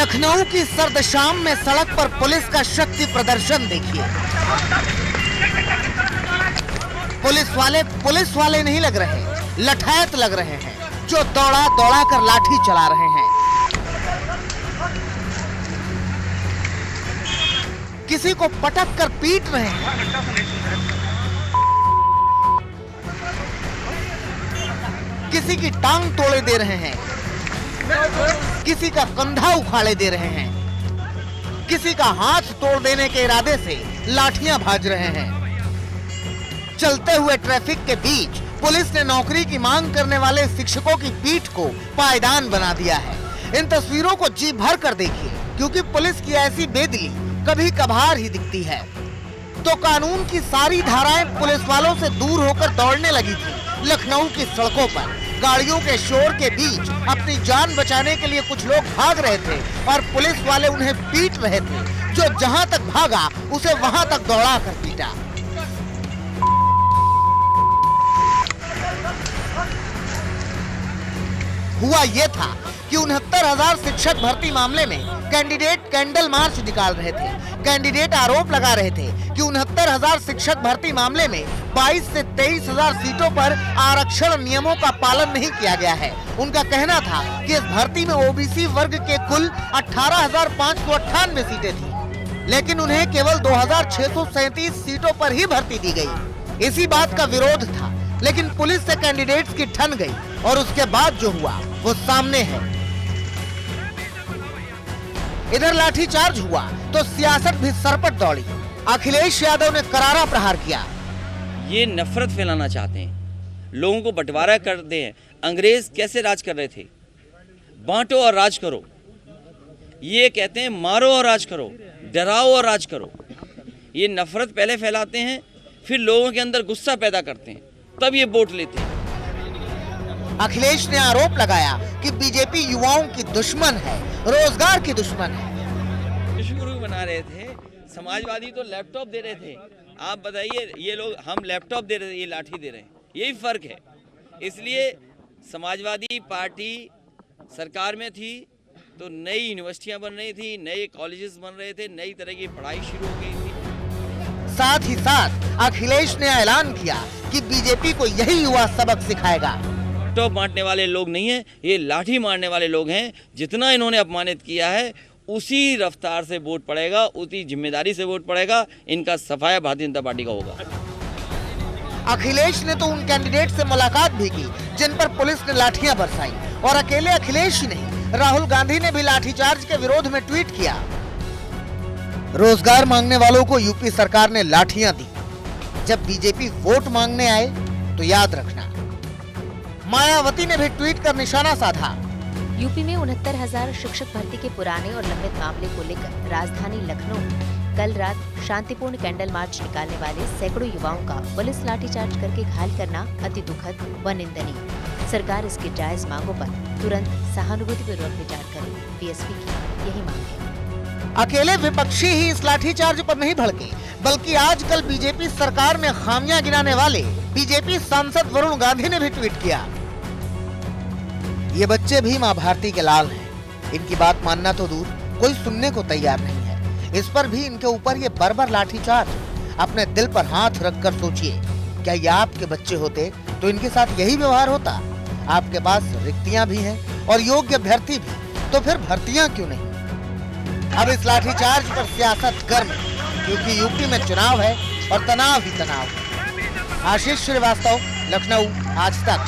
लखनऊ की सर्द शाम में सड़क पर पुलिस का शक्ति प्रदर्शन देखिए। पुलिस वाले नहीं लग रहे, लठायत लग रहे हैं, जो दौड़ा दौड़ा कर लाठी चला रहे हैं। किसी को पटक कर पीट रहे हैं, किसी की टांग तोड़े दे रहे हैं, किसी का कंधा उखाड़े दे रहे हैं, किसी का हाथ तोड़ देने के इरादे से लाठियां भाज रहे हैं। चलते हुए ट्रैफिक के बीच पुलिस ने नौकरी की मांग करने वाले शिक्षकों की पीठ को पायदान बना दिया है। इन तस्वीरों को जी भर कर देखिए, क्योंकि पुलिस की ऐसी बेदिली कभी कभार ही दिखती है। तो कानून की सारी धाराएं पुलिस वालों से दूर होकर दौड़ने लगी थी। लखनऊ की सड़कों पर गाड़ियों के शोर के बीच अपनी जान बचाने के लिए कुछ लोग भाग रहे थे और पुलिस वाले उन्हें पीट रहे थे। जो जहां तक भागा उसे वहां तक दौड़ा कर पीटा। हुआ ये था कि 69,000 शिक्षक भर्ती मामले में कैंडिडेट कैंडल मार्च निकाल रहे थे। कैंडिडेट आरोप लगा रहे थे कि 69,000 शिक्षक भर्ती मामले में 22 से 23,000 सीटों पर आरक्षण नियमों का पालन नहीं किया गया है। उनका कहना था कि इस भर्ती में ओबीसी वर्ग के कुल 18,598 सीटें थी, लेकिन उन्हें केवल 2,637 सीटों पर ही भर्ती दी गई। इसी बात का विरोध था, लेकिन पुलिस से कैंडिडेट्स की ठन गई और उसके बाद जो हुआ वो सामने है। इधर लाठीचार्ज हुआ तो सियासत भी सरपट दौड़ी। अखिलेश यादव ने करारा प्रहार किया। ये नफरत फैलाना चाहते हैं, लोगों को बंटवारा करते हैं। अंग्रेज कैसे राज कर रहे थे? बांटो और राज करो। ये कहते हैं मारो और राज करो, डराओ और राज करो। ये नफरत पहले फैलाते हैं, फिर लोगों के अंदर गुस्सा पैदा करते हैं, तब ये वोट लेते हैं। अखिलेश ने आरोप लगाया कि बीजेपी युवाओं की दुश्मन है, रोजगार की दुश्मन है। विश्वगुरु बना रहे थे, समाजवादी तो लैपटॉप दे रहे थे। आप बताइए, ये लोग हम लैपटॉप दे रहे थे, ये लाठी दे रहे हैं। यही फर्क है। इसलिए समाजवादी पार्टी सरकार में थी तो नई यूनिवर्सिटियां बन रही थी, नए कॉलेजेस बन रहे थे, नई तरह की पढ़ाई शुरू हो गई थी। साथ ही साथ अखिलेश ने ऐलान किया कि बीजेपी को यही युवा सबक सिखाएगा। लैपटॉप बांटने वाले लोग नहीं हैं, ये लाठी मारने वाले लोग हैं। जितना इन्होंने अपमानित किया है उसी रफ्तार से वोट पड़ेगा, उसी जिम्मेदारी से वोट पड़ेगा। इनका सफाया भारतीय जनता पार्टी का होगा। अखिलेश ने तो उन कैंडिडेट से मुलाकात भी की जिन पर पुलिस ने लाठियां बरसाई, और अकेले अखिलेश ही नहीं, राहुल गांधी ने भी लाठीचार्ज के विरोध में ट्वीट किया। रोजगार मांगने वालों को यूपी सरकार ने लाठियां दी। जब बीजेपी वोट मांगने आए तो याद रखना। मायावती ने भी ट्वीट कर निशाना साधा। यूपी में 69,000 शिक्षक भर्ती के पुराने और लंबित मामले को लेकर राजधानी लखनऊ कल रात शांतिपूर्ण कैंडल मार्च निकालने वाले सैकड़ों युवाओं का पुलिस लाठीचार्ज करके घायल करना अति दुखद व निंदनीय। सरकार इसकी जायज मांगों पर तुरंत सहानुभूतिपूर्वक विचार करे, बीएसपी की यही मांग है। अकेले विपक्षी ही इस लाठीचार्ज पर नहीं भड़के, बल्कि आजकल बीजेपी सरकार में खामियां गिनाने वाले बीजेपी सांसद वरुण गांधी ने भी ट्वीट किया। ये बच्चे भी मां भारती के लाल हैं। इनकी बात मानना तो दूर, कोई सुनने को तैयार नहीं है। इस पर भी इनके ऊपर ये बर्बर लाठीचार्ज। अपने दिल पर हाथ रखकर सोचिए, क्या ये आपके बच्चे होते तो इनके साथ यही व्यवहार होता? आपके पास रिक्तियां भी हैं और योग्य अभ्यर्थी भी, तो फिर भर्तियां क्यों नहीं? अब इस लाठीचार्ज पर सियासत गर्म, क्योंकि यूपी में चुनाव है और तनाव ही तनाव है। आशीष श्रीवास्तव, लखनऊ, आज तक।